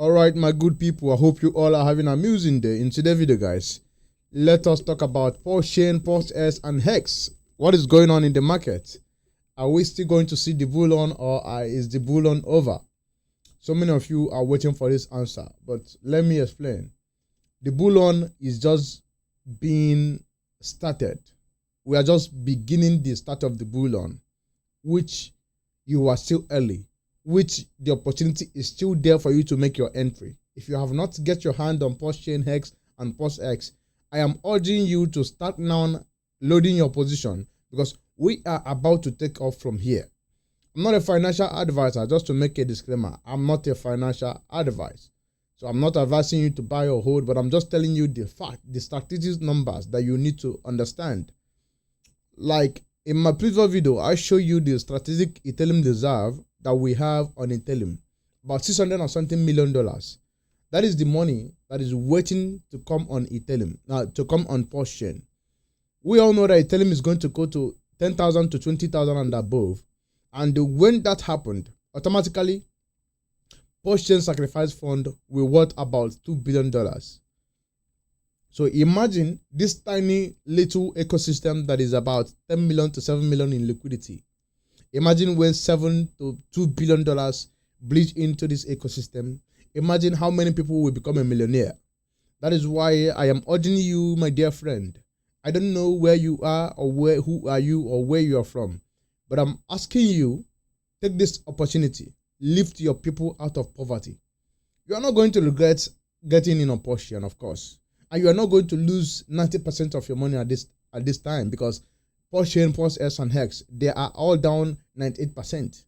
Alright, my good people, I hope you all are having an amusing day. In today's video, guys, let us talk about PulseChain, PulseS, and Hex. What is going on in the market? Are we still going to see the bull on, or is the bull on over? So many of you are waiting for this answer, but let me explain. The bull on is just being started. We are just beginning the start of the bull on, which you are still early, which the opportunity is still there for you to make your entry. If you have not get your hand on PulseChain, Hex, and PulseX, I am urging you to start now loading your position, because we are about to take off from here. I'm not a financial advisor, just to make a disclaimer. I'm not a financial advisor. So I'm not advising you to buy or hold, but I'm just telling you the fact, the strategic numbers that you need to understand. Like in my previous video, I show you the strategic Ethereum reserve that we have on Ethereum, about $600 and something million. That is the money that is waiting to come on Ethereum, to come on PulseChain. We all know that Ethereum is going to go to 10,000 to 20,000 and above. And when that happened, automatically, PulseChain sacrifice fund will worth about $2 billion. So imagine this tiny little ecosystem that is about 10 million to 7 million in liquidity. Imagine when $7 to $2 billion bleed into this ecosystem. Imagine how many people will become a millionaire. That is why I am urging you, my dear friend. I don't know where you are or who are you or where you are from, but I'm asking you, take this opportunity, lift your people out of poverty. You are not going to regret getting in on PulseChain, of course, and you are not going to lose 90% of your money at this time, because PulseChain, PulseS, and Hex, they are all down 98%.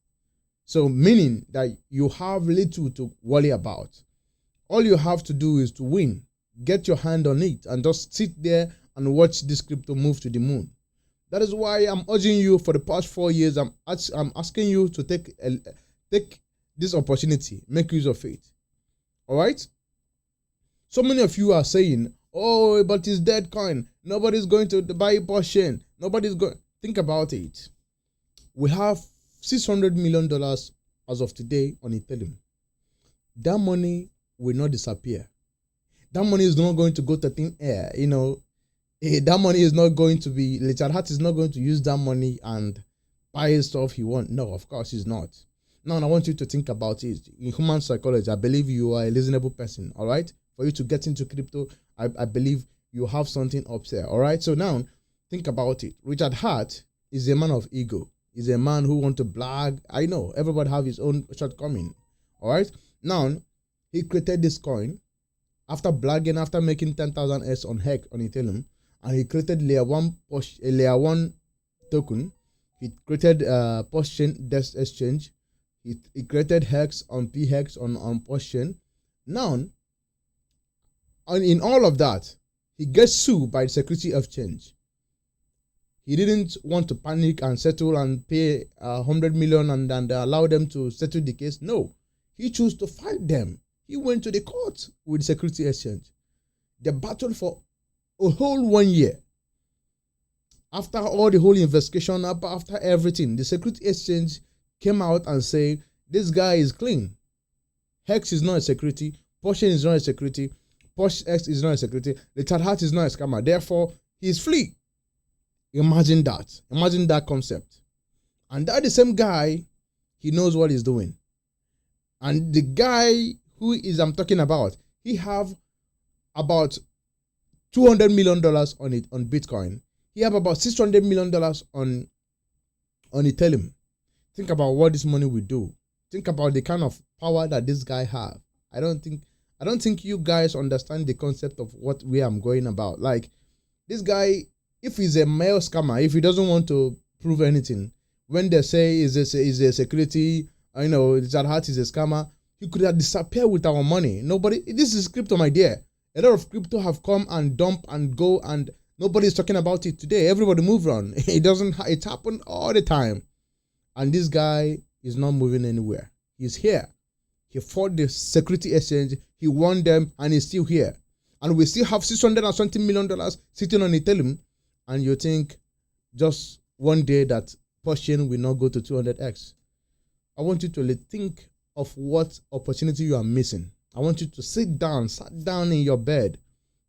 So meaning that you have little to worry about. All you have to do is to win. Get your hand on it and just sit there and watch this crypto move to the moon. That is why I'm urging you for the past 4 years. I'm asking you to take this opportunity, make use of it. All right? So many of you are saying, oh, but it's dead coin. Nobody's going to buy PulseChain. Nobody's going. Think about it. We have $600 million as of today on Ethereum. That money will not disappear. That money is not going to go to thin air. You know, that money is not going to be, Richard Hart is not going to use that money and buy stuff he wants. No, of course he's not. Now, I want you to think about it. In human psychology, I believe you are a reasonable person, all right? For you to get into crypto, I believe you have something up there, all right? So now, think about it. Richard Hart is a man of ego. He's a man who wants to brag. I know, everybody have his own shortcoming, all right? Now, he created this coin after bragging, after making 10,000 S on Hex on Ethereum, and he created layer 1 token. He created PulseChain Desk Exchange. He created Hex on PHEX on PulseChain. Now, in all of that, he gets sued by the Security Exchange. He didn't want to panic and settle and pay 100 million and allow them to settle the case. No, he chose to fight them. He went to the court with the Security Exchange. They battled for a whole 1 year. After all the whole investigation, after everything, the Security Exchange came out and say, this guy is clean. Hex is not a security. PulseChain is not a security. PulseX is not a security. Richard Hart is not a scammer. Therefore, he's free. Imagine that. Imagine that concept. And that the same guy, he knows what he's doing. And the guy who is I'm talking about, he have about $200 million on it on Bitcoin. He have about $600 million on Ethereum. Think about what this money will do. Think about the kind of power that this guy have. I don't think you guys understand the concept of where I'm going about. Like, this guy, if he's a male scammer, if he doesn't want to prove anything, when they say is a security, you know, Richard Hart is a scammer, he could have disappeared with our money. Nobody. This is crypto, my dear. A lot of crypto have come and dump and go, and nobody's talking about it today. Everybody move on. It happened all the time. And this guy is not moving anywhere. He's here. He fought the Security Exchange. He won them, and he's still here. And we still have $620 million sitting on Ethereum. And you think just one day that PulseChain will not go to 200x. I want you to think of what opportunity you are missing. I want you to sit down in your bed.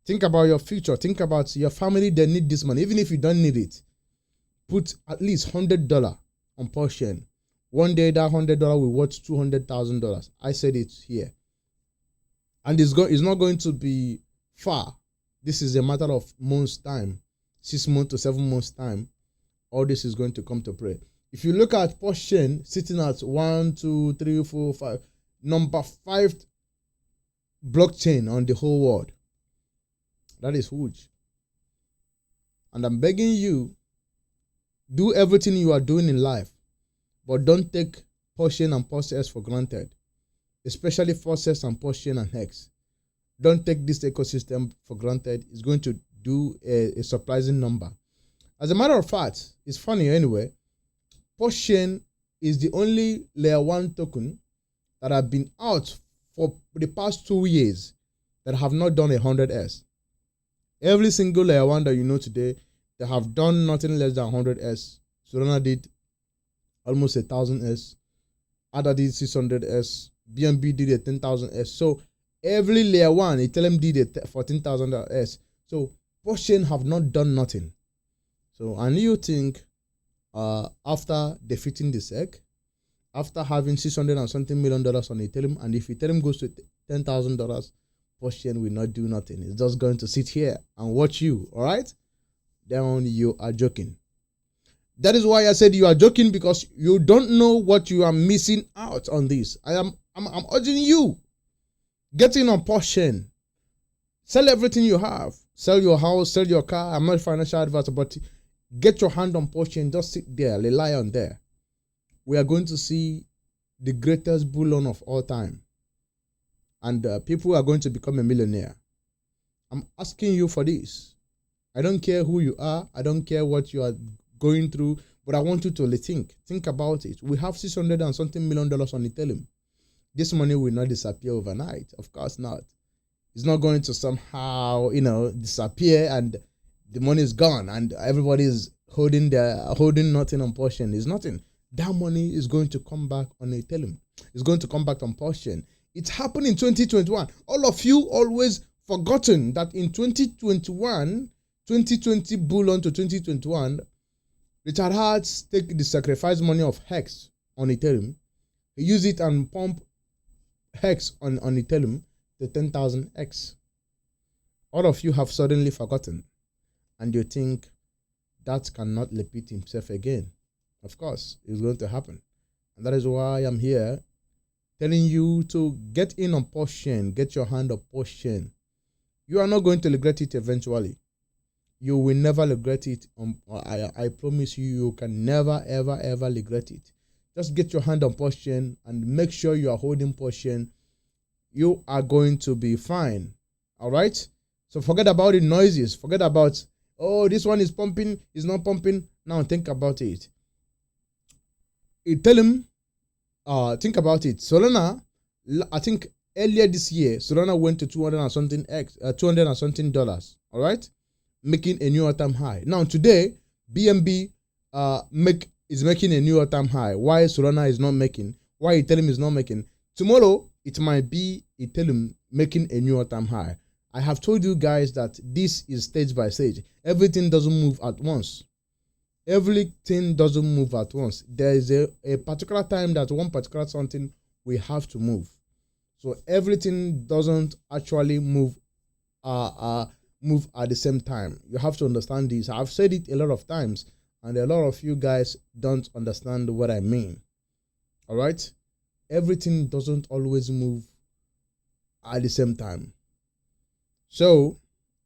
Think about your future. Think about your family. They need this money. Even if you don't need it, put at least $100 on PulseChain. One day that $100 will worth $200,000. I said it here. And it's not going to be far. This is a matter of months' time, 6 months to 7 months' time. All this is going to come to play. If you look at PulseChain sitting at 1, 2, 3, 4, 5, number 5 blockchain on the whole world, that is huge. And I'm begging you, do everything you are doing in life, but don't take PulseChain and PulseS for granted, especially PulseS and PulseChain and Hex. Don't take this ecosystem for granted. It's going to do a surprising number. As a matter of fact, it's funny anyway, PulseChain is the only layer 1 token that have been out for the past 2 years that have not done 100S. Every single layer 1 that you know today, they have done nothing less than 100S. Solana did almost 1,000S. ADA did 600S. BNB did a 10,000S. So every layer 1, Ethereum did a 14,000S. So PulseChain have not done nothing. So and you think after defeating the SEC, after having $600 and something million on Ethereum, and if Ethereum goes to $10,000, PulseChain will not do nothing. It's just going to sit here and watch you. All right? Then you are joking. That is why I said you are joking, because you don't know what you are missing out on this. I'm urging you, get in on PulseChain. Sell everything you have. Sell your house, sell your car. I'm not a financial advisor, but get your hand on PulseChain. Just sit there, rely on there. We are going to see the greatest bull-run of all time. And people are going to become a millionaire. I'm asking you for this. I don't care who you are. I don't care what you are going through, but I want you to rethink. Think about it. We have $600 and something million on Ethereum. This money will not disappear overnight. Of course not. It's not going to somehow, disappear and the money is gone and everybody is holding nothing on PulseChain. It's nothing. That money is going to come back on Ethereum. It's going to come back on PulseChain. It happened in 2021. All of you always forgotten that in 2020 bull on to 2021, Richard Hartz take the sacrifice money of Hex on Ethereum. He use it and pump Hex on Ethereum to 10,000x. All of you have suddenly forgotten, and you think that cannot repeat himself again. Of course, it's going to happen. And that is why I'm here telling you to get in on PulseChain, get your hand on PulseChain. You are not going to regret it eventually. You will never regret it. I promise you, you can never, ever, ever regret it. Just get your hand on PulseChain and make sure you are holding PulseChain. You are going to be fine. All right? So forget about the noises. Forget about, oh, this one is pumping, is not pumping. Now think about it. Tell him, think about it. Solana, I think earlier this year, Solana went to $200 and something. All right? Making a new all-time high. Now today, BNB is making a new all-time high. Why Solana is not making? Why Ethereum is not making? Tomorrow, it might be Ethereum making a new all-time high. I have told you guys that this is stage by stage. Everything doesn't move at once. Everything doesn't move at once. There is a particular time that one particular something we have to move. So everything doesn't actually move at the same time. You have to understand this. I've said it a lot of times, and a lot of you guys don't understand what I mean. All right? Everything doesn't always move at the same time. So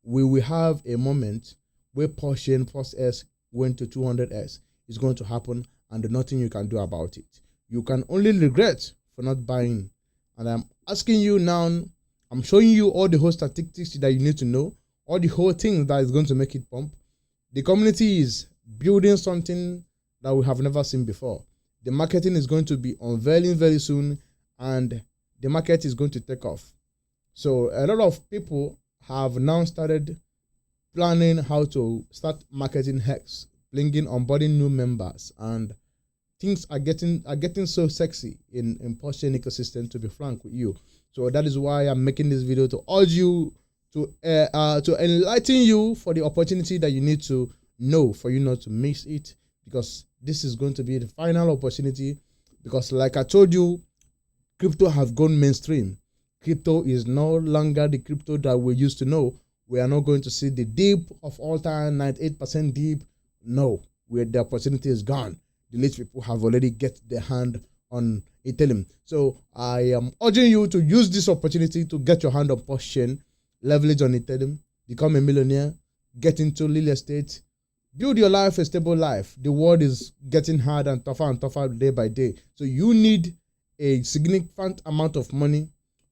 we will have a moment where PulseChain, PulseS went to 200S. It's going to happen, and there's nothing you can do about it. You can only regret for not buying. And I'm asking you now, I'm showing you all the whole statistics that you need to know, all the whole thing that is going to make it pump. The community is building something that we have never seen before. The marketing is going to be unveiling very soon, and the market is going to take off. So a lot of people have now started planning how to start marketing Hex, bringing onboarding new members, and things are getting so sexy in PulseChain ecosystem, to be frank with you. So that is why I'm making this video, to urge you, to enlighten you for the opportunity that you need to know for you not to miss it, because this is going to be the final opportunity. Because like I told you, crypto have gone mainstream. Crypto is no longer the crypto that we used to know. We are not going to see the dip of all time, 98% dip. No, where the opportunity is gone. The rich people have already get their hand on Ethereum. So I am urging you to use this opportunity to get your hand on PulseChain, leverage on Ethereum, become a millionaire, get into real estate, build your life a stable life. The world is getting harder and tougher day by day. So you need a significant amount of money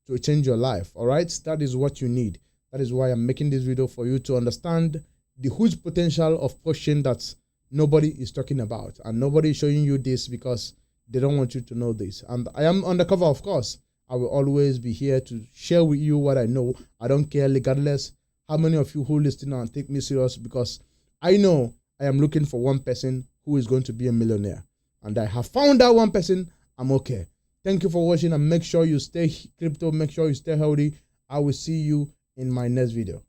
to change your life. All right, that is what you need. That is why I'm making this video, for you to understand the huge potential of PulseChain that nobody is talking about, and nobody is showing you this because they don't want you to know this. And I am undercover, of course. I will always be here to share with you what I know. I don't care, regardless how many of you who listen and take me serious, because I know I am looking for one person who is going to be a millionaire, and I have found that one person. I'm okay. Thank you for watching, and make sure you stay crypto, make sure you stay healthy. I will see you in my next video.